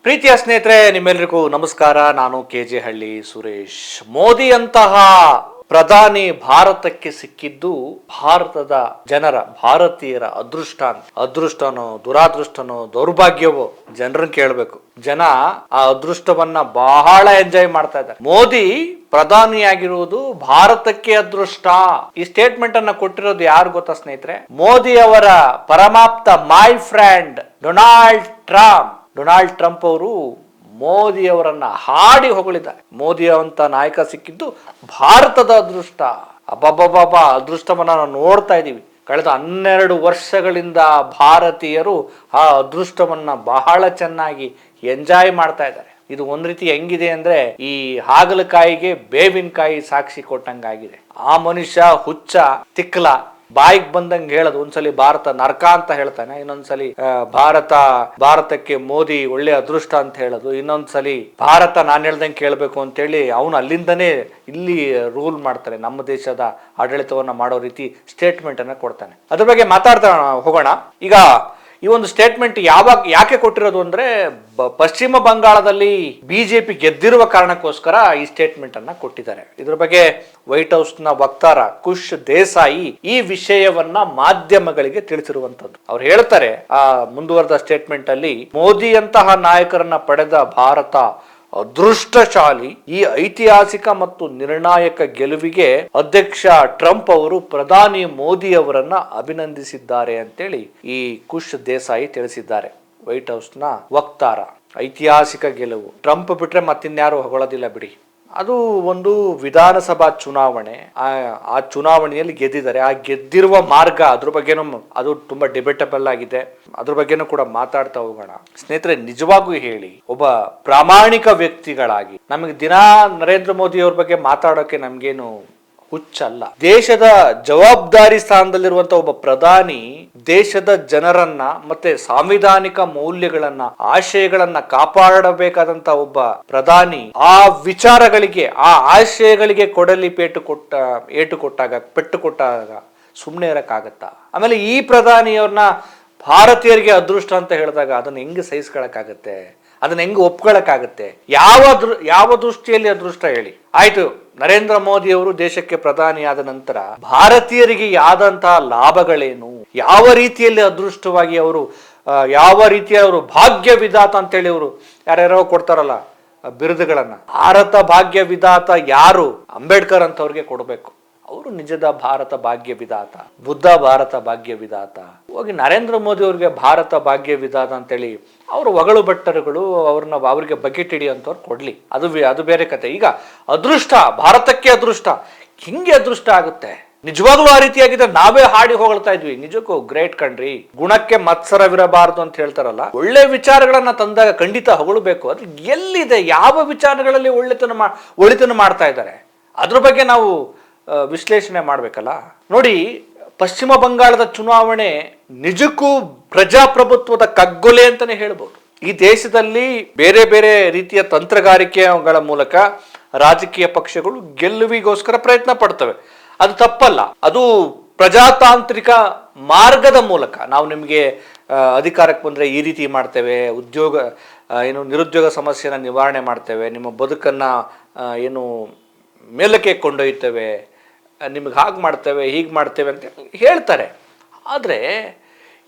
ಪ್ರೀತಿಯ ಸ್ನೇಹಿತರೆ, ನಿಮ್ಮೆಲ್ಲರಿಗೂ ನಮಸ್ಕಾರ. ನಾನು ಕೆಜೆ ಹಳ್ಳಿ ಸುರೇಶ್. ಮೋದಿ ಅಂತಹ ಪ್ರಧಾನಿ ಭಾರತಕ್ಕೆ ಸಿಕ್ಕಿದ್ದು ಭಾರತದ ಜನರ, ಭಾರತೀಯರ ಅದೃಷ್ಟನೋ ದುರಾದೃಷ್ಟನೋ ದೌರ್ಭಾಗ್ಯವೋ ಜನರನ್ನ ಕೇಳಬೇಕು. ಜನ ಆ ಅದೃಷ್ಟವನ್ನ ಬಹಳ ಎಂಜಾಯ್ ಮಾಡ್ತಾ ಇದ್ದಾರೆ. ಮೋದಿ ಪ್ರಧಾನಿಯಾಗಿರುವುದು ಭಾರತಕ್ಕೆ ಅದೃಷ್ಟ. ಈ ಸ್ಟೇಟ್ಮೆಂಟ್ ಅನ್ನ ಕೊಟ್ಟಿರೋದು ಯಾರು ಗೊತ್ತಾ ಸ್ನೇಹಿತರೆ? ಮೋದಿ ಅವರ ಪರಮಾಪ್ತ ಮೈ ಫ್ರೆಂಡ್ ಡೊನಾಲ್ಡ್ ಟ್ರಂಪ್ ಅವರು ಮೋದಿ ಅವರನ್ನ ಹಾಡಿ ಹೊಗಳಿದ್ದಾರೆ. ಮೋದಿ ಅಂತ ನಾಯಕ ಸಿಕ್ಕಿದ್ದು ಭಾರತದ ಅದೃಷ್ಟ. ಅಬ್ಬಬ್ಬಬ್ಬಾ, ಅದೃಷ್ಟವನ್ನ ನಾವು ನೋಡ್ತಾ ಇದ್ದೀವಿ. ಕಳೆದ 12 ವರ್ಷಗಳಿಂದ ಭಾರತೀಯರು ಆ ಅದೃಷ್ಟವನ್ನ ಬಹಳ ಚೆನ್ನಾಗಿ ಎಂಜಾಯ್ ಮಾಡ್ತಾ ಇದ್ದಾರೆ. ಇದು ಒಂದ್ ರೀತಿ ಹೆಂಗಿದೆ ಅಂದ್ರೆ, ಈ ಹಾಗಲಕಾಯಿಗೆ ಬೇವಿನಕಾಯಿ ಸಾಕ್ಷಿ ಕೊಟ್ಟಂಗಾಗಿದೆ. ಆ ಮನುಷ್ಯ ಹುಚ್ಚ ತಿಕ್ಕಲ, ಬಾಯಿಗೆ ಬಂದಂಗೆ ಹೇಳೋದು. ಒಂದ್ಸಲಿ ಭಾರತ ನರಕ ಅಂತ ಹೇಳ್ತಾನೆ, ಇನ್ನೊಂದ್ಸಲಿ ಭಾರತಕ್ಕೆ ಮೋದಿ ಒಳ್ಳೆ ಅದೃಷ್ಟ ಅಂತ ಹೇಳೋದು, ಇನ್ನೊಂದ್ಸಲಿ ಭಾರತ ನಾನು ಹೇಳ್ದಂಗೆ ಕೇಳಬೇಕು ಅಂತೇಳಿ ಅವನು ಅಲ್ಲಿಂದನೇ ಇಲ್ಲಿ ರೂಲ್ ಮಾಡ್ತಾನೆ. ನಮ್ಮ ದೇಶದ ಆಡಳಿತವನ್ನ ಮಾಡೋ ರೀತಿ ಸ್ಟೇಟ್ಮೆಂಟ್ ಅನ್ನ ಕೊಡ್ತಾನೆ. ಅದ್ರ ಬಗ್ಗೆ ಮಾತಾಡ್ತಾ ಹೋಗೋಣ. ಈಗ ಈ ಒಂದು ಸ್ಟೇಟ್ಮೆಂಟ್ ಯಾಕೆ ಕೊಟ್ಟಿರೋದು ಅಂದ್ರೆ, ಪಶ್ಚಿಮ ಬಂಗಾಳದಲ್ಲಿ ಬಿಜೆಪಿ ಗೆದ್ದಿರುವ ಕಾರಣಕ್ಕೋಸ್ಕರ ಈ ಸ್ಟೇಟ್ಮೆಂಟ್ ಅನ್ನ ಕೊಟ್ಟಿದ್ದಾರೆ. ಇದ್ರ ಬಗ್ಗೆ ವೈಟ್ ಹೌಸ್ ನ ವಕ್ತಾರ ಕುಶ್ ದೇಸಾಯಿ ಈ ವಿಷಯವನ್ನ ಮಾಧ್ಯಮಗಳಿಗೆ ತಿಳಿಸಿರುವಂತದ್ದು. ಅವ್ರು ಹೇಳ್ತಾರೆ, ಆ ಮುಂದುವರೆದ ಸ್ಟೇಟ್ಮೆಂಟ್ ಅಲ್ಲಿ, ಮೋದಿ ಅಂತಹ ನಾಯಕರನ್ನ ಪಡೆದ ಭಾರತ ಅದೃಷ್ಟಶಾಲಿ. ಈ ಐತಿಹಾಸಿಕ ಮತ್ತು ನಿರ್ಣಾಯಕ ಗೆಲುವಿಗೆ ಅಧ್ಯಕ್ಷ ಟ್ರಂಪ್ ಅವರು ಪ್ರಧಾನಿ ಮೋದಿ ಅವರನ್ನ ಅಭಿನಂದಿಸಿದ್ದಾರೆ ಅಂತೇಳಿ ಈ ಕುಶ್ ದೇಸಾಯಿ ತಿಳಿಸಿದ್ದಾರೆ. ವೈಟ್ ಹೌಸ್ ನ ವಕ್ತಾರ. ಐತಿಹಾಸಿಕ ಗೆಲುವು, ಟ್ರಂಪ್ ಬಿಟ್ರೆ ಮತ್ತಿನ್ಯಾರು ಹೊಗಳೋದಿಲ್ಲ ಬಿಡಿ. ಅದು ಒಂದು ವಿಧಾನಸಭಾ ಚುನಾವಣೆ. ಆ ಚುನಾವಣೆಯಲ್ಲಿ ಗೆದ್ದಿದ್ದಾರೆ. ಆ ಗೆದ್ದಿರುವ ಮಾರ್ಗ, ಅದ್ರ ಬಗ್ಗೆನೂ ಅದು ತುಂಬಾ ಡಿಬೇಟಬಲ್ ಆಗಿದೆ. ಅದ್ರ ಬಗ್ಗೆನೂ ಕೂಡ ಮಾತಾಡ್ತಾ ಹೋಗೋಣ. ಸ್ನೇಹಿತರೆ, ನಿಜವಾಗೂ ಹೇಳಿ, ಒಬ್ಬ ಪ್ರಾಮಾಣಿಕ ವ್ಯಕ್ತಿಗಳಾಗಿ ನಮಗೆ ದಿನಾ ನರೇಂದ್ರ ಮೋದಿ ಅವ್ರ ಬಗ್ಗೆ ಮಾತಾಡೋಕೆ ನಮ್ಗೇನು ಹುಚ್ಚಲ್ಲ. ದೇಶದ ಜವಾಬ್ದಾರಿ ಸ್ಥಾನದಲ್ಲಿರುವಂತ ಒಬ್ಬ ಪ್ರಧಾನಿ ದೇಶದ ಜನರನ್ನ ಮತ್ತೆ ಸಾಂವಿಧಾನಿಕ ಮೌಲ್ಯಗಳನ್ನ, ಆಶಯಗಳನ್ನ ಕಾಪಾಡಬೇಕಾದಂತ ಒಬ್ಬ ಪ್ರಧಾನಿ ಆ ವಿಚಾರಗಳಿಗೆ, ಆ ಆಶಯಗಳಿಗೆ ಕೊಡಲಿ ಪೆಟ್ಟು ಕೊಟ್ಟಾಗ ಸುಮ್ಮನೆ ಇರಕ್ಕಾಗತ್ತಾ? ಆಮೇಲೆ ಈ ಪ್ರಧಾನಿಯವ್ರನ್ನ ಭಾರತೀಯರಿಗೆ ಅದೃಷ್ಟ ಅಂತ ಹೇಳಿದಾಗ ಅದನ್ನ ಹೆಂಗ್ ಸಹಿಸ್ಕೊಳಕ್ಕಾಗತ್ತೆ? ಅದನ್ನ ಹೆಂಗ್ ಒಪ್ಕೊಳಕ್ಕಾಗತ್ತೆ? ಯಾವ ದೃಷ್ಟಿಯಲ್ಲಿ ಅದೃಷ್ಟ ಹೇಳಿ? ಆಯ್ತು, ನರೇಂದ್ರ ಮೋದಿ ಅವರು ದೇಶಕ್ಕೆ ಪ್ರಧಾನಿಯಾದ ನಂತರ ಭಾರತೀಯರಿಗೆ ಆದಂತಹ ಲಾಭಗಳೇನು? ಯಾವ ರೀತಿಯಲ್ಲಿ ಅದೃಷ್ಟವಾಗಿ ಅವರು, ಯಾವ ರೀತಿಯ ಅವರು ಭಾಗ್ಯ ವಿಧಾತ ಅಂತೇಳಿ ಅವರು ಯಾರ್ಯಾರೋ ಕೊಡ್ತಾರಲ್ಲ ಬಿರುದುಗಳನ್ನ. ಭಾರತ ಭಾಗ್ಯ ವಿಧಾತ ಯಾರು? ಅಂಬೇಡ್ಕರ್ ಅಂತವ್ರಿಗೆ ಕೊಡಬೇಕು. ಅವರು ನಿಜದ ಭಾರತ ಭಾಗ್ಯ ವಿಧಾತ. ಬುದ್ಧ ಭಾರತ ಭಾಗ್ಯ ವಿಧಾತ. ಹೋಗಿ ನರೇಂದ್ರ ಮೋದಿ ಅವ್ರಿಗೆ ಭಾರತ ಭಾಗ್ಯ ವಿಧಾತ ಅಂತೇಳಿ ಅವರು ಹೊಗಳು ಭಟ್ಟರುಗಳು ಅವ್ರಿಗೆ ಬಕೆಟ್ ಹಿಡಿಯಂತವ್ರು ಕೊಡ್ಲಿ, ಅದು ಬೇರೆ ಕತೆ. ಈಗ ಅದೃಷ್ಟ, ಭಾರತಕ್ಕೆ ಅದೃಷ್ಟ, ಹಿಂಗೆ ಅದೃಷ್ಟ ಆಗುತ್ತೆ? ನಿಜವಾಗ್ಲೂ ಆ ರೀತಿಯಾಗಿದೆ. ನಾವೇ ಹಾಡಿ ಹೊಗಳ್ತಾ ಇದ್ವಿ. ನಿಜಕ್ಕೂ ಗ್ರೇಟ್ ಕಣ್ರಿ. ಗುಣಕ್ಕೆ ಮತ್ಸರವಿರಬಾರದು ಅಂತ ಹೇಳ್ತಾರಲ್ಲ, ಒಳ್ಳೆ ವಿಚಾರಗಳನ್ನ ತಂದಾಗ ಖಂಡಿತ ಹೊಗಳಬೇಕು. ಅದು ಎಲ್ಲಿದೆ? ಯಾವ ವಿಚಾರಗಳಲ್ಲಿ ಒಳಿತನ ಮಾಡ್ತಾ ಇದ್ದಾರೆ? ಅದ್ರ ಬಗ್ಗೆ ನಾವು ವಿಶ್ಲೇಷಣೆ ಮಾಡ್ಬೇಕಲ್ಲ. ನೋಡಿ, ಪಶ್ಚಿಮ ಬಂಗಾಳದ ಚುನಾವಣೆ ನಿಜಕ್ಕೂ ಪ್ರಜಾಪ್ರಭುತ್ವದ ಕಗ್ಗೊಲೆ ಅಂತಾನೆ ಹೇಳ್ಬೋದು. ಈ ದೇಶದಲ್ಲಿ ಬೇರೆ ಬೇರೆ ರೀತಿಯ ತಂತ್ರಗಾರಿಕೆಗಳ ಮೂಲಕ ರಾಜಕೀಯ ಪಕ್ಷಗಳು ಗೆಲುವಿಗೋಸ್ಕರ ಪ್ರಯತ್ನ ಪಡ್ತವೆ. ಅದು ತಪ್ಪಲ್ಲ. ಅದು ಪ್ರಜಾತಾಂತ್ರಿಕ ಮಾರ್ಗದ ಮೂಲಕ ನಾವು ನಿಮಗೆ ಅಧಿಕಾರಕ್ಕೆ ಬಂದ್ರೆ ಈ ರೀತಿ ಮಾಡ್ತೇವೆ, ನಿರುದ್ಯೋಗ ಸಮಸ್ಯೆನ ನಿವಾರಣೆ ಮಾಡ್ತೇವೆ, ನಿಮ್ಮ ಬದುಕನ್ನ ಮೇಲಕ್ಕೆ ಕೊಂಡೊಯ್ತೇವೆ, ನಿಮಗೆ ಹಾಗೆ ಮಾಡ್ತೇವೆ, ಹೀಗೆ ಮಾಡ್ತೇವೆ ಅಂತ ಹೇಳ್ತಾರೆ. ಆದರೆ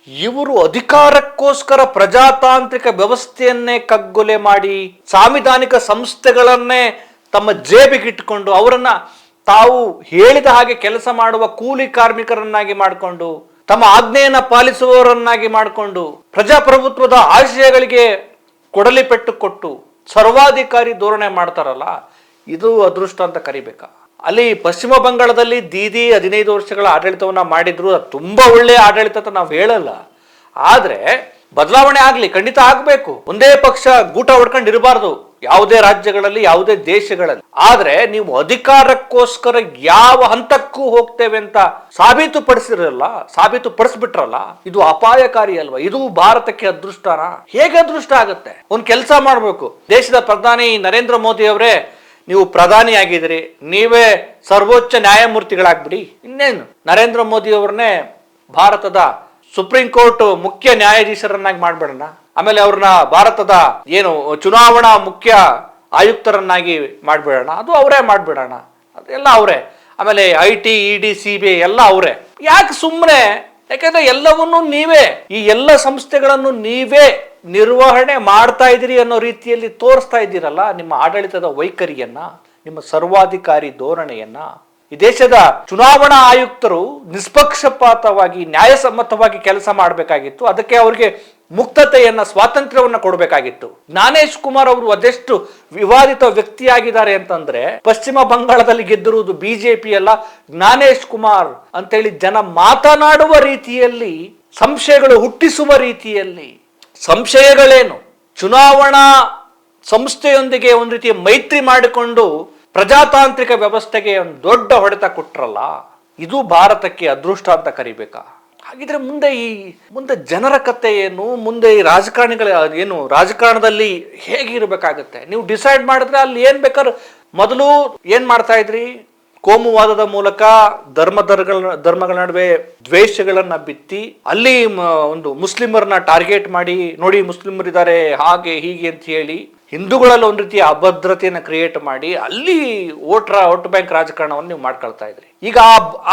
ಇವರು ಅಧಿಕಾರಕ್ಕೋಸ್ಕರ ಪ್ರಜಾತಾಂತ್ರಿಕ ವ್ಯವಸ್ಥೆಯನ್ನೇ ಕಗ್ಗೊಲೆ ಮಾಡಿ, ಸಾಂವಿಧಾನಿಕ ಸಂಸ್ಥೆಗಳನ್ನೇ ತಮ್ಮ ಜೇಬಿಗಿಟ್ಟುಕೊಂಡು, ಅವರನ್ನ ತಾವು ಹೇಳಿದ ಹಾಗೆ ಕೆಲಸ ಮಾಡುವ ಕೂಲಿ ಕಾರ್ಮಿಕರನ್ನಾಗಿ ಮಾಡಿಕೊಂಡು, ತಮ್ಮ ಆಜ್ಞೆಯನ್ನ ಪಾಲಿಸುವವರನ್ನಾಗಿ ಮಾಡಿಕೊಂಡು, ಪ್ರಜಾಪ್ರಭುತ್ವದ ಆಶಯಗಳಿಗೆ ಕೊಡಲಿ ಪೆಟ್ಟು ಕೊಟ್ಟು ಸರ್ವಾಧಿಕಾರಿ ಧೋರಣೆ ಮಾಡ್ತಾರಲ್ಲ, ಇದು ಅದೃಷ್ಟ ಅಂತ ಕರಿಬೇಕಾ? ಅಲ್ಲಿ ಪಶ್ಚಿಮ ಬಂಗಾಳದಲ್ಲಿ ದೀದಿ 15 ವರ್ಷಗಳ ಆಡಳಿತವನ್ನ ಮಾಡಿದ್ರು. ಅದು ತುಂಬಾ ಒಳ್ಳೆಯ ಆಡಳಿತ ಅಂತ ನಾವು ಹೇಳಲ್ಲ. ಆದ್ರೆ ಬದಲಾವಣೆ ಆಗ್ಲಿ, ಖಂಡಿತ ಆಗ್ಬೇಕು. ಒಂದೇ ಪಕ್ಷ ಗೂಟ ಹೊಡ್ಕೊಂಡು ಇರಬಾರ್ದು ಯಾವುದೇ ರಾಜ್ಯಗಳಲ್ಲಿ, ಯಾವುದೇ ದೇಶಗಳಲ್ಲಿ. ಆದ್ರೆ ನೀವು ಅಧಿಕಾರಕ್ಕೋಸ್ಕರ ಯಾವ ಹಂತಕ್ಕೂ ಹೋಗ್ತೇವೆ ಅಂತ ಸಾಬೀತುಪಡಿಸ್ಬಿಟ್ರಲ್ಲ, ಇದು ಅಪಾಯಕಾರಿ ಅಲ್ವಾ? ಇದು ಭಾರತಕ್ಕೆ ಅದೃಷ್ಟನಾ? ಹೇಗೆ ಅದೃಷ್ಟ ಆಗುತ್ತೆ? ಒಂದ್ ಕೆಲಸ ಮಾಡ್ಬೇಕು. ದೇಶದ ಪ್ರಧಾನಿ ನರೇಂದ್ರ ಮೋದಿ ಅವರೇ, ನೀವು ಪ್ರಧಾನಿ ಆಗಿದ್ರಿ, ನೀವೇ ಸರ್ವೋಚ್ಚ ನ್ಯಾಯಮೂರ್ತಿಗಳಾಗ್ಬಿಡಿ. ಇನ್ನೇನು, ನರೇಂದ್ರ ಮೋದಿ ಅವ್ರನ್ನೇ ಭಾರತದ ಸುಪ್ರೀಂ ಕೋರ್ಟ್ ಮುಖ್ಯ ನ್ಯಾಯಾಧೀಶರನ್ನಾಗಿ ಮಾಡ್ಬೇಡಣ. ಆಮೇಲೆ ಅವ್ರನ್ನ ಭಾರತದ ಏನು ಚುನಾವಣಾ ಮುಖ್ಯ ಆಯುಕ್ತರನ್ನಾಗಿ ಮಾಡ್ಬಿಡೋಣ, ಅದು ಅವರೇ ಮಾಡ್ಬಿಡೋಣ, ಅದೆಲ್ಲ ಅವರೇ. ಆಮೇಲೆ IT, ED, CBI ಎಲ್ಲ ಅವರೇ. ಯಾಕೆ ಸುಮ್ಮನೆ? ಯಾಕಂದ್ರೆ ಎಲ್ಲವನ್ನೂ ನೀವೇ, ಈ ಎಲ್ಲ ಸಂಸ್ಥೆಗಳನ್ನು ನೀವೇ ನಿರ್ವಹಣೆ ಮಾಡ್ತಾ ಇದ್ದೀರಿ ಅನ್ನೋ ರೀತಿಯಲ್ಲಿ ತೋರಿಸ್ತಾ ಇದ್ದೀರಲ್ಲ ನಿಮ್ಮ ಆಡಳಿತದ ವೈಖರಿಯನ್ನ, ನಿಮ್ಮ ಸರ್ವಾಧಿಕಾರಿ ಧೋರಣೆಯನ್ನ. ಈ ದೇಶದ ಚುನಾವಣಾ ಆಯುಕ್ತರು ನಿಷ್ಪಕ್ಷಪಾತವಾಗಿ ನ್ಯಾಯಸಮ್ಮತವಾಗಿ ಕೆಲಸ ಮಾಡಬೇಕಾಗಿತ್ತು. ಅದಕ್ಕೆ ಅವರಿಗೆ ಮುಕ್ತತೆಯನ್ನ, ಸ್ವಾತಂತ್ರ್ಯವನ್ನ ಕೊಡಬೇಕಾಗಿತ್ತು. ಜ್ಞಾನೇಶ್ ಕುಮಾರ್ ಅವರು ಅದೆಷ್ಟು ವಿವಾದಿತ ವ್ಯಕ್ತಿಯಾಗಿದ್ದಾರೆ ಅಂತಂದ್ರೆ, ಪಶ್ಚಿಮ ಬಂಗಾಳದಲ್ಲಿ ಗೆದ್ದಿರುವುದು ಬಿಜೆಪಿ ಅಲ್ಲ, ಜ್ಞಾನೇಶ್ ಕುಮಾರ್ ಅಂತೇಳಿ ಜನ ಮಾತನಾಡುವ ರೀತಿಯಲ್ಲಿ, ಸಂಶಯಗಳು ಹುಟ್ಟಿಸುವ ರೀತಿಯಲ್ಲಿ. ಸಂಶಯಗಳೇನು? ಚುನಾವಣಾ ಸಂಸ್ಥೆಯೊಂದಿಗೆ ಒಂದು ರೀತಿಯ ಮೈತ್ರಿ ಮಾಡಿಕೊಂಡು ಪ್ರಜಾತಾಂತ್ರಿಕ ವ್ಯವಸ್ಥೆಗೆ ಒಂದು ದೊಡ್ಡ ಹೊಡೆತ ಕೊಟ್ರಲ್ಲ, ಇದು ಭಾರತಕ್ಕೆ ಅದೃಷ್ಟ ಅಂತ ಕರಿಬೇಕಾ? ಹಾಗಿದ್ರೆ ಮುಂದೆ ಜನರ ಕತೆ ಏನು? ಮುಂದೆ ಈ ರಾಜಕಾರಣಿಗಳ ಏನು, ರಾಜಕಾರಣದಲ್ಲಿ ಹೇಗಿರಬೇಕಾಗತ್ತೆ? ನೀವು ಡಿಸೈಡ್ ಮಾಡಿದ್ರೆ ಅಲ್ಲಿ ಏನ್ ಬೇಕಾದ್ರೆ, ಮೊದಲು ಏನ್ ಮಾಡ್ತಾ ಇದ್ರಿ? ಕೋಮುವಾದದ ಮೂಲಕ ಧರ್ಮಗಳ ನಡುವೆ ದ್ವೇಷಗಳನ್ನ ಬಿತ್ತಿ, ಅಲ್ಲಿ ಒಂದು ಮುಸ್ಲಿಮರನ್ನ ಟಾರ್ಗೆಟ್ ಮಾಡಿ, ನೋಡಿ ಮುಸ್ಲಿಮರಿದ್ದಾರೆ ಹಾಗೆ ಹೀಗೆ ಅಂತ ಹೇಳಿ ಹಿಂದೂಗಳಲ್ಲಿ ಒಂದು ರೀತಿಯ ಅಭದ್ರತೆಯನ್ನು ಕ್ರಿಯೇಟ್ ಮಾಡಿ ಅಲ್ಲಿ ವೋಟ್ ಬ್ಯಾಂಕ್ ರಾಜಕಾರಣವನ್ನು ನೀವು ಮಾಡ್ಕೊಳ್ತಾ ಇದ್ರಿ. ಈಗ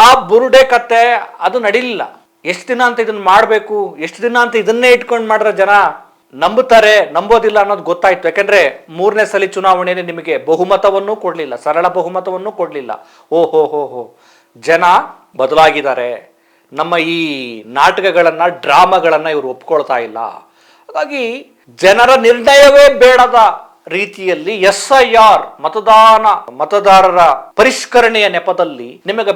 ಆ ಬುರುಡೆ ಕತೆ ಅದು ನಡೀಲಿಲ್ಲ. ಎಷ್ಟು ದಿನ ಅಂತ ಇದನ್ನ ಮಾಡಬೇಕು, ಎಷ್ಟು ದಿನ ಅಂತ ಇದನ್ನೇ ಇಟ್ಕೊಂಡು ಮಾಡ್ರೆ ಜನ ನಂಬುತ್ತಾರೆ, ನಂಬೋದಿಲ್ಲ ಅನ್ನೋದು ಗೊತ್ತಾಯ್ತು. ಯಾಕಂದ್ರೆ 3ನೇ ಸಲ ಚುನಾವಣೆಯಲ್ಲಿ ನಿಮಗೆ ಬಹುಮತವನ್ನೂ ಕೊಡ್ಲಿಲ್ಲ, ಸರಳ ಬಹುಮತವನ್ನೂ ಕೊಡ್ಲಿಲ್ಲ. ಓಹೋ ಜನ ಬದಲಾಗಿದ್ದಾರೆ, ನಮ್ಮ ಈ ನಾಟಕಗಳನ್ನ, ಡ್ರಾಮಾಗಳನ್ನ ಇವರು ಒಪ್ಕೊಳ್ತಾ ಇಲ್ಲ. ಹಾಗಾಗಿ ಜನರ ನಿರ್ಣಯವೇ ಬೇಡದ ರೀತಿಯಲ್ಲಿ SIR ಮತದಾರರ ಪರಿಷ್ಕರಣೆಯ ನೆಪದಲ್ಲಿ ನಿಮಗೆ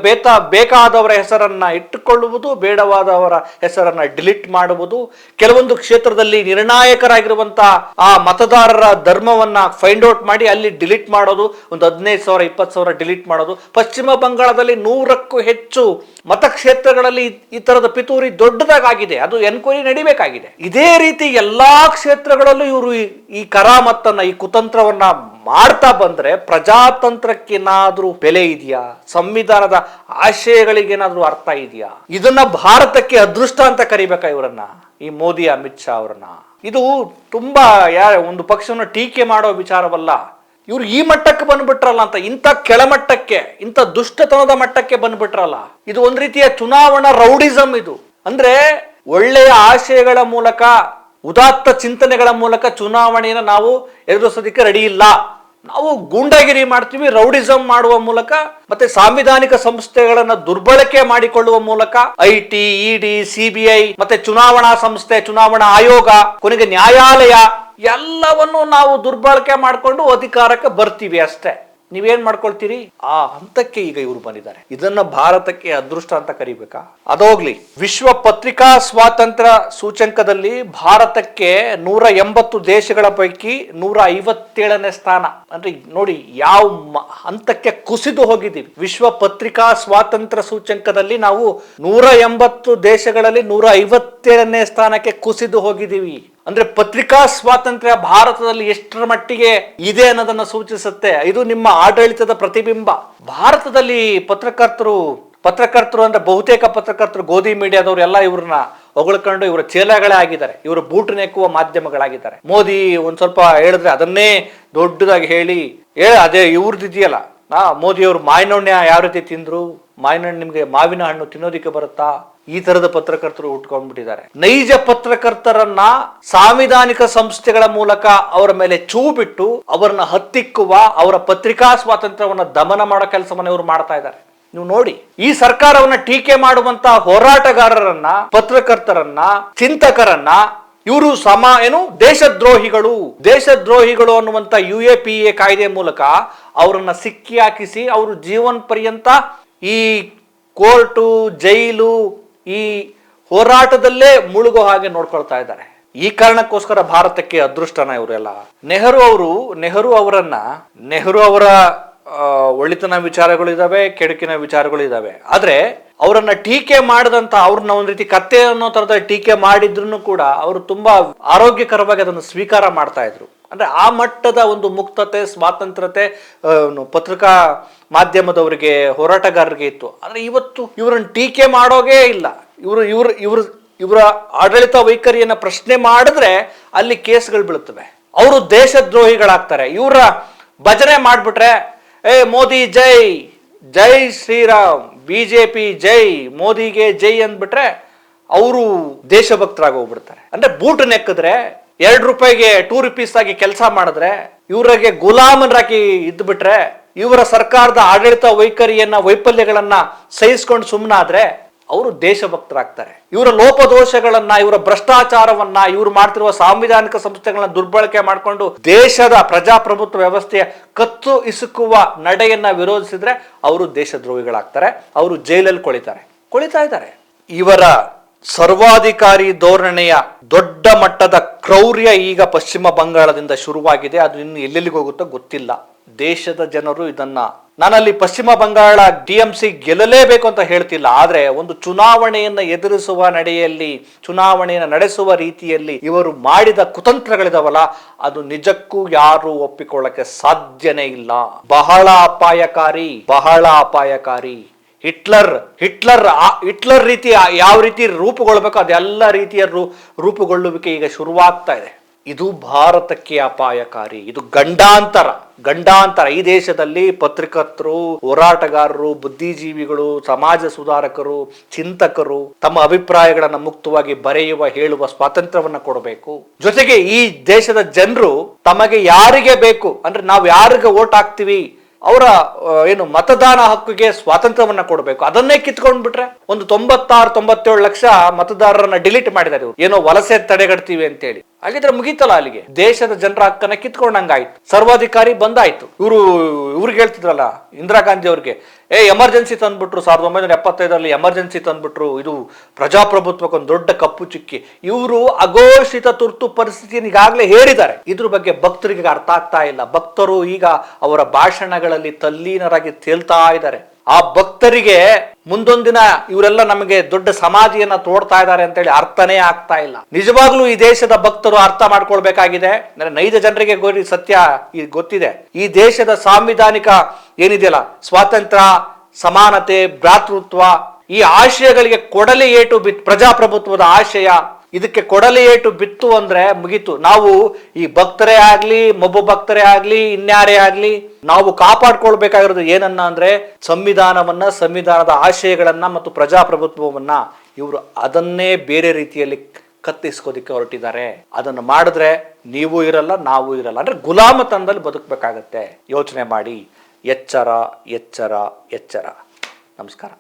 ಬೇಕಾದವರ ಹೆಸರನ್ನ ಇಟ್ಟುಕೊಳ್ಳುವುದು, ಬೇಡವಾದವರ ಹೆಸರನ್ನ ಡಿಲೀಟ್ ಮಾಡುವುದು, ಕೆಲವೊಂದು ಕ್ಷೇತ್ರದಲ್ಲಿ ನಿರ್ಣಾಯಕರಾಗಿರುವಂತಹ ಆ ಮತದಾರರ ಧರ್ಮವನ್ನ ಫೈಂಡ್ ಔಟ್ ಮಾಡಿ ಅಲ್ಲಿ ಡಿಲೀಟ್ ಮಾಡೋದು, ಒಂದು 15,000 20,000 ಡಿಲೀಟ್ ಮಾಡೋದು. ಪಶ್ಚಿಮ ಬಂಗಾಳದಲ್ಲಿ 100ಕ್ಕೂ ಹೆಚ್ಚು ಮತಕ್ಷೇತ್ರಗಳಲ್ಲಿ ಈ ತರದ ಪಿತೂರಿ ದೊಡ್ಡದಾಗಿದೆ, ಅದು ಎನ್ಕ್ವೈರಿ ನಡಿಬೇಕಾಗಿದೆ. ಇದೇ ರೀತಿ ಎಲ್ಲಾ ಕ್ಷೇತ್ರಗಳಲ್ಲೂ ಇವರು ಈ ಕರಾಮತ್ತನ್ನ, ಈ ಕುತಂತ್ರವನ್ನ ಮಾಡ್ತಾ ಬಂದ್ರೆ ಪ್ರಜಾತಂತ್ರಕ್ಕೇನಾದ್ರೂ ಬೆಲೆ ಇದೆಯಾ? ಸಂವಿಧಾನದ ಆಶಯಗಳಿಗೇನಾದ್ರೂ ಅರ್ಥ ಇದೆಯಾ? ಇದನ್ನ ಭಾರತಕ್ಕೆ ಅದೃಷ್ಟ ಅಂತ ಕರಿಬೇಕಾ ಇವರನ್ನ, ಈ ಮೋದಿ ಅಮಿತ್ ಶಾ ಅವರನ್ನ? ಇದು ತುಂಬಾ ಒಂದು ಪಕ್ಷವನ್ನು ಟೀಕೆ ಮಾಡೋ ವಿಚಾರವಲ್ಲ. ಇವ್ರು ಈ ಮಟ್ಟಕ್ಕೆ ಬಂದ್ಬಿಟ್ರಲ್ಲ ಅಂತ, ಇಂಥ ಕೆಳಮಟ್ಟಕ್ಕೆ, ಇಂಥ ದುಷ್ಟತನದ ಮಟ್ಟಕ್ಕೆ ಬಂದ್ಬಿಟ್ರಲ್ಲ, ಇದು ಒಂದ್ ರೀತಿಯ ಚುನಾವಣಾ ರೌಡಿಸಂ. ಇದು ಅಂದ್ರೆ ಒಳ್ಳೆಯ ಆಶಯಗಳ ಮೂಲಕ, ಉದಾತ್ತ ಚಿಂತನೆಗಳ ಮೂಲಕ ಚುನಾವಣೆಯನ್ನು ನಾವು ಎದುರಿಸೋದಕ್ಕೆ ರೆಡಿ ಇಲ್ಲ. ನಾವು ಗೂಂಡಾಗಿರಿ ಮಾಡ್ತೀವಿ, ರೌಡಿಸಂ ಮಾಡುವ ಮೂಲಕ, ಮತ್ತೆ ಸಾಂವಿಧಾನಿಕ ಸಂಸ್ಥೆಗಳನ್ನ ದುರ್ಬಳಕೆ ಮಾಡಿಕೊಳ್ಳುವ ಮೂಲಕ, IT, ED, CBI ಮತ್ತೆ ಚುನಾವಣಾ ಸಂಸ್ಥೆ, ಚುನಾವಣಾ ಆಯೋಗ, ಕೊನೆಗೆ ನ್ಯಾಯಾಲಯ ಎಲ್ಲವನ್ನು ನಾವು ದುರ್ಬಳಕೆ ಮಾಡಿಕೊಂಡು ಅಧಿಕಾರಕ್ಕೆ ಬರ್ತೀವಿ ಅಷ್ಟೇ. ನೀವೇನ್ ಮಾಡ್ಕೊಳ್ತೀರಿ? ಆ ಹಂತಕ್ಕೆ ಈಗ ಇವರು ಬಂದಿದ್ದಾರೆ. ಇದನ್ನ ಭಾರತಕ್ಕೆ ಅದೃಷ್ಟ ಅಂತ ಕರಿಬೇಕಾ? ಅದೋಗ್ಲಿ, ವಿಶ್ವ ಪತ್ರಿಕಾ ಸ್ವಾತಂತ್ರ್ಯ ಸೂಚ್ಯಂಕದಲ್ಲಿ ಭಾರತಕ್ಕೆ 180 ದೇಶಗಳ ಪೈಕಿ 157ನೇ ಸ್ಥಾನ. ಅಂದ್ರೆ ನೋಡಿ ಯಾವ ಹಂತಕ್ಕೆ ಕುಸಿದು ಹೋಗಿದ್ದೀವಿ. ವಿಶ್ವ ಪತ್ರಿಕಾ ಸ್ವಾತಂತ್ರ್ಯ ಸೂಚ್ಯಂಕದಲ್ಲಿ ನಾವು 180 ದೇಶಗಳಲ್ಲಿ 157ನೇ ಸ್ಥಾನಕ್ಕೆ ಕುಸಿದು ಹೋಗಿದ್ದೀವಿ. ಅಂದ್ರೆ ಪತ್ರಿಕಾ ಸ್ವಾತಂತ್ರ್ಯ ಭಾರತದಲ್ಲಿ ಎಷ್ಟರ ಮಟ್ಟಿಗೆ ಇದೆ ಅನ್ನೋದನ್ನ ಸೂಚಿಸುತ್ತೆ. ಇದು ನಿಮ್ಮ ಆಡಳಿತದ ಪ್ರತಿಬಿಂಬ. ಭಾರತದಲ್ಲಿ ಪತ್ರಕರ್ತರು ಅಂದ್ರೆ ಬಹುತೇಕ ಪತ್ರಕರ್ತರು ಗೋಧಿ ಮೀಡಿಯಾದವರು ಎಲ್ಲ ಇವ್ರನ್ನ ಹೊಗಳ್ಕೊಂಡು ಇವರ ಚೇಲಗಳೇ ಆಗಿದ್ದಾರೆ, ಇವರು ಬೂಟು ನೆಕ್ಕುವ ಮಾಧ್ಯಮಗಳಾಗಿದ್ದಾರೆ. ಮೋದಿ ಒಂದ್ ಸ್ವಲ್ಪ ಹೇಳಿದ್ರೆ ಅದನ್ನೇ ದೊಡ್ಡದಾಗಿ ಹೇಳಿ ಅದೇ ಇವ್ರದಿದೆಯಲ್ಲ, ಮೋದಿ ಅವರು ಮಾವಿನಹಣ್ಣು ಯಾವ ರೀತಿ ತಿಂದ್ರು, ಮಾವಿನಹಣ್ಣು ನಿಮ್ಗೆ ಮಾವಿನ ಹಣ್ಣು ತಿನ್ನೋದಿಕ್ಕೆ ಬರುತ್ತಾ? ಈ ತರದ ಪತ್ರಕರ್ತರು ಉಟ್ಕೊಂಡ್ಬಿಟ್ಟಿದ್ದಾರೆ. ನೈಜ ಪತ್ರಕರ್ತರನ್ನ ಸಾಂವಿಧಾನಿಕ ಸಂಸ್ಥೆಗಳ ಮೂಲಕ ಅವರ ಮೇಲೆ ಚೂ ಬಿಟ್ಟು ಅವರನ್ನ ಹತ್ತಿಕ್ಕುವ, ಅವರ ಪತ್ರಿಕಾ ಸ್ವಾತಂತ್ರ್ಯವನ್ನ ದಮನ ಮಾಡೋ ಕೆಲಸವನ್ನ ಇವರು ಮಾಡ್ತಾ ಇದ್ದಾರೆ. ನೀವು ನೋಡಿ, ಈ ಸರ್ಕಾರವನ್ನ ಟೀಕೆ ಮಾಡುವಂತ ಹೋರಾಟಗಾರರನ್ನ, ಪತ್ರಕರ್ತರನ್ನ, ಚಿಂತಕರನ್ನ ಇವರು ದೇಶದ್ರೋಹಿಗಳು ಅನ್ನುವಂತ UAPA ಕಾಯ್ದೆ ಮೂಲಕ ಅವರನ್ನ ಸಿಕ್ಕಿ ಹಾಕಿಸಿ ಅವರು ಜೀವನ ಪರ್ಯಂತ ಈ ಕೋರ್ಟು, ಜೈಲು, ಈ ಹೋರಾಟದಲ್ಲೇ ಮುಳುಗೋ ಹಾಗೆ ನೋಡ್ಕೊಳ್ತಾ ಇದ್ದಾರೆ. ಈ ಕಾರಣಕ್ಕೋಸ್ಕರ ಭಾರತಕ್ಕೆ ಅದೃಷ್ಟನ ಇವರೆಲ್ಲ. ನೆಹರು ಅವರ ಒಳಿತನ ವಿಚಾರಗಳು ಇದಾವೆ, ಕೆಡುಕಿನ ವಿಚಾರಗಳು ಇದಾವೆ. ಆದ್ರೆ ಅವರನ್ನ ಟೀಕೆ ಮಾಡದಂತ, ಅವ್ರನ್ನ ಒಂದ್ ರೀತಿ ಕತ್ತೆ ಅನ್ನೋ ತರದ ಟೀಕೆ ಮಾಡಿದ್ರು ಕೂಡ ಅವರು ತುಂಬಾ ಆರೋಗ್ಯಕರವಾಗಿ ಅದನ್ನು ಸ್ವೀಕಾರ ಮಾಡ್ತಾ ಇದ್ರು. ಅಂದ್ರೆ ಆ ಮಟ್ಟದ ಒಂದು ಮುಕ್ತತೆ, ಸ್ವಾತಂತ್ರ್ಯತೆ ಪತ್ರಿಕಾ ಮಾಧ್ಯಮದವರಿಗೆ, ಹೋರಾಟಗಾರರಿಗೆ ಇತ್ತು. ಆದ್ರೆ ಇವತ್ತು ಇವರನ್ನ ಟೀಕೆ ಮಾಡೋಗೇ ಇಲ್ಲ. ಇವರ ಆಡಳಿತ ವೈಖರಿಯನ್ನ ಪ್ರಶ್ನೆ ಮಾಡಿದ್ರೆ ಅಲ್ಲಿ ಕೇಸ್ಗಳು ಬೀಳುತ್ತವೆ. ಅವರು ದೇಶದ್ರೋಹಿಗಳಾಗ್ತಾರೆ. ಇವರ ಭಜನೆ ಮಾಡ್ಬಿಟ್ರೆ ಮೋದಿ ಜೈ, ಜೈ ಶ್ರೀರಾಮ್, ಬಿಜೆಪಿ ಜೈ, ಮೋದಿಗೆ ಜೈ ಅಂದ್ಬಿಟ್ರೆ ಅವರು ದೇಶಭಕ್ತರಾಗಿ ಹೋಗ್ಬಿಡ್ತಾರೆ. ಅಂದ್ರೆ ಬೂಟ್ ನೆಕ್ಕಿದ್ರೆ ₹2 ₹2 ಆಗಿ ಕೆಲಸ ಮಾಡಿದ್ರೆ ಇವರಿಗೆ ಗುಲಾಮರಾಗಿ ಇದ್ಬಿಟ್ರೆ, ಇವರ ಸರ್ಕಾರದ ಆಡಳಿತ ವೈಖರಿಯನ್ನ ವೈಫಲ್ಯಗಳನ್ನ ಸಹಿಸ್ಕೊಂಡು ಸುಮ್ಮನಾದ್ರೆ ಅವರು ದೇಶಭಕ್ತರಾಗ್ತಾರೆ. ಇವರ ಲೋಪದೋಷಗಳನ್ನ, ಇವರ ಭ್ರಷ್ಟಾಚಾರವನ್ನ, ಇವರು ಮಾಡ್ತಿರುವ ಸಾಂವಿಧಾನಿಕ ಸಂಸ್ಥೆಗಳನ್ನ ದುರ್ಬಳಕೆ ಮಾಡಿಕೊಂಡು ದೇಶದ ಪ್ರಜಾಪ್ರಭುತ್ವ ವ್ಯವಸ್ಥೆಯ ಕತ್ತು ಇಸುಕುವ ನಡೆಯನ್ನ ವಿರೋಧಿಸಿದ್ರೆ ಅವರು ದೇಶದ್ರೋಹಿಗಳಾಗ್ತಾರೆ. ಅವರು ಜೈಲಲ್ಲಿ ಕೊಳಿತಾ ಇದ್ದಾರೆ. ಇವರ ಸರ್ವಾಧಿಕಾರಿ ಧೋರಣೆಯ ದೊಡ್ಡ ಮಟ್ಟದ ಕ್ರೌರ್ಯ ಈಗ ಪಶ್ಚಿಮ ಬಂಗಾಳದಿಂದ ಶುರುವಾಗಿದೆ. ಅದು ಇನ್ನು ಎಲ್ಲೆಲ್ಲಿಗೆ ಹೋಗುತ್ತೋ ಗೊತ್ತಿಲ್ಲ. ದೇಶದ ಜನರು ಇದನ್ನ, ನಾನಲ್ಲಿ ಪಶ್ಚಿಮ ಬಂಗಾಳ DMC ಗೆಲ್ಲಲೇಬೇಕು ಅಂತ ಹೇಳ್ತಿಲ್ಲ, ಆದ್ರೆ ಒಂದು ಚುನಾವಣೆಯನ್ನ ಎದುರಿಸುವ ನಡೆಯಲ್ಲಿ, ಚುನಾವಣೆಯನ್ನು ನಡೆಸುವ ರೀತಿಯಲ್ಲಿ ಇವರು ಮಾಡಿದ ಕುತಂತ್ರಗಳಿದಾವಲ್ಲ, ಅದು ನಿಜಕ್ಕೂ ಯಾರು ಒಪ್ಪಿಕೊಳ್ಳಕ್ಕೆ ಸಾಧ್ಯನೇ ಇಲ್ಲ. ಬಹಳ ಅಪಾಯಕಾರಿ. ಹಿಟ್ಲರ್ ರೀತಿ ಯಾವ ರೀತಿ ರೂಪುಗೊಳ್ಬೇಕು ಅದೆಲ್ಲ ರೀತಿಯ ರೂಪುಗೊಳ್ಳುವಿಕೆ ಈಗ ಶುರುವಾಗ್ತಾ ಇದೆ. ಇದು ಭಾರತಕ್ಕೆ ಅಪಾಯಕಾರಿ. ಇದು ಗಂಡಾಂತರ. ಈ ದೇಶದಲ್ಲಿ ಪತ್ರಕರ್ತರು, ಹೋರಾಟಗಾರರು, ಬುದ್ಧಿಜೀವಿಗಳು, ಸಮಾಜ ಸುಧಾರಕರು, ಚಿಂತಕರು ತಮ್ಮ ಅಭಿಪ್ರಾಯಗಳನ್ನ ಮುಕ್ತವಾಗಿ ಬರೆಯುವ, ಹೇಳುವ ಸ್ವಾತಂತ್ರ್ಯವನ್ನ ಕೊಡಬೇಕು. ಜೊತೆಗೆ ಈ ದೇಶದ ಜನರು ತಮಗೆ ಯಾರಿಗೆ ಬೇಕು ಅಂದ್ರೆ ನಾವು ಯಾರಿಗೆ ವೋಟ್ ಹಾಕ್ತಿವಿ ಅವರ ಮತದಾನ ಹಕ್ಕಿಗೆ ಸ್ವಾತಂತ್ರ್ಯವನ್ನ ಕೊಡಬೇಕು. ಅದನ್ನೇ ಕಿತ್ಕೊಂಡ್ಬಿಟ್ರೆ ಒಂದು 96-97 ಲಕ್ಷ ಮತದಾರರನ್ನ ಡಿಲೀಟ್ ಮಾಡಿದ್ದಾರೆ. ಏನೋ ವಲಸೆ ತಡೆಗಟ್ತೀವಿ ಅಂತೇಳಿ. ಹಾಗಿದ್ರೆ ಮುಗೀತಲ್ಲ, ಅಲ್ಲಿಗೆ ದೇಶದ ಜನರ ಹಕ್ಕನ್ನ ಕಿತ್ಕೊಂಡಂಗಾಯ್ತು. ಸರ್ವಾಧಿಕಾರಿ ಬಂದಾಯ್ತು. ಇವ್ರಿಗೆ ಹೇಳ್ತಿದ್ರಲ್ಲ ಇಂದಿರಾ ಗಾಂಧಿ ಅವ್ರಿಗೆ, ಎಮರ್ಜೆನ್ಸಿ ತಂದ್ಬಿಟ್ರು, 1975 ಎಮರ್ಜೆನ್ಸಿ ತಂದ್ಬಿಟ್ರು, ಇದು ಪ್ರಜಾಪ್ರಭುತ್ವಕ್ಕೊಂದು ದೊಡ್ಡ ಕಪ್ಪು ಚುಕ್ಕಿ. ಇವರು ಅಘೋಷಿತ ತುರ್ತು ಪರಿಸ್ಥಿತಿಯನ್ನು ಈಗಾಗಲೇ ಹೇಳಿದ್ದಾರೆ. ಇದ್ರ ಬಗ್ಗೆ ಭಕ್ತರಿಗೆ ಅರ್ಥ ಆಗ್ತಾ ಇಲ್ಲ. ಭಕ್ತರು ಈಗ ಅವರ ಭಾಷಣಗಳಲ್ಲಿ ತಲ್ಲೀನರಾಗಿ ತೇಲ್ತಾ ಇದ್ದಾರೆ. ಆ ಭಕ್ತರಿಗೆ ಮುಂದೊಂದಿನ ಇವರೆಲ್ಲ ನಮಗೆ ದೊಡ್ಡ ಸಮಾಧಿಯನ್ನ ತೋಡ್ತಾ ಇದ್ದಾರೆ ಅಂತೇಳಿ ಅರ್ಥನೇ ಆಗ್ತಾ ಇಲ್ಲ. ನಿಜವಾಗ್ಲೂ ಈ ದೇಶದ ಭಕ್ತರು ಅರ್ಥ ಮಾಡ್ಕೊಳ್ಬೇಕಾಗಿದೆ. ನೈಜ ಜನರಿಗೆ ಸತ್ಯ ಗೊತ್ತಿದೆ. ಈ ದೇಶದ ಸಾಂವಿಧಾನಿಕ ಏನಿದೆಯಲ್ಲ, ಸ್ವಾತಂತ್ರ್ಯ, ಸಮಾನತೆ, ಭ್ರಾತೃತ್ವ, ಈ ಆಶಯಗಳಿಗೆ ಕೊಡಲಿ ಏಟು ಪ್ರಜಾಪ್ರಭುತ್ವದ ಆಶಯ, ಇದಕ್ಕೆ ಕೊಡಲಿ ಏಟು ಬಿತ್ತು ಅಂದ್ರೆ ಮುಗೀತು. ನಾವು ಈ ಭಕ್ತರೇ ಆಗ್ಲಿ, ಭಕ್ತರೇ ಆಗ್ಲಿ, ಇನ್ಯಾರೇ ಆಗ್ಲಿ, ನಾವು ಕಾಪಾಡ್ಕೊಳ್ಬೇಕಾಗಿರೋದು ಏನನ್ನ ಅಂದ್ರೆ ಸಂವಿಧಾನವನ್ನ, ಸಂವಿಧಾನದ ಆಶಯಗಳನ್ನ ಮತ್ತು ಪ್ರಜಾಪ್ರಭುತ್ವವನ್ನ. ಇವರು ಅದನ್ನೇ ಬೇರೆ ರೀತಿಯಲ್ಲಿ ಕತ್ತಿಸ್ಕೋದಿಕ್ಕೆ ಹೊರಟಿದ್ದಾರೆ. ಅದನ್ನು ಮಾಡಿದ್ರೆ ನೀವು ಇರಲ್ಲ, ನಾವು ಇರಲ್ಲ. ಅಂದ್ರೆ ಗುಲಾಮತನದಲ್ಲಿ ಬದುಕಬೇಕಾಗತ್ತೆ. ಯೋಚನೆ ಮಾಡಿ. ಎಚ್ಚರ. ನಮಸ್ಕಾರ.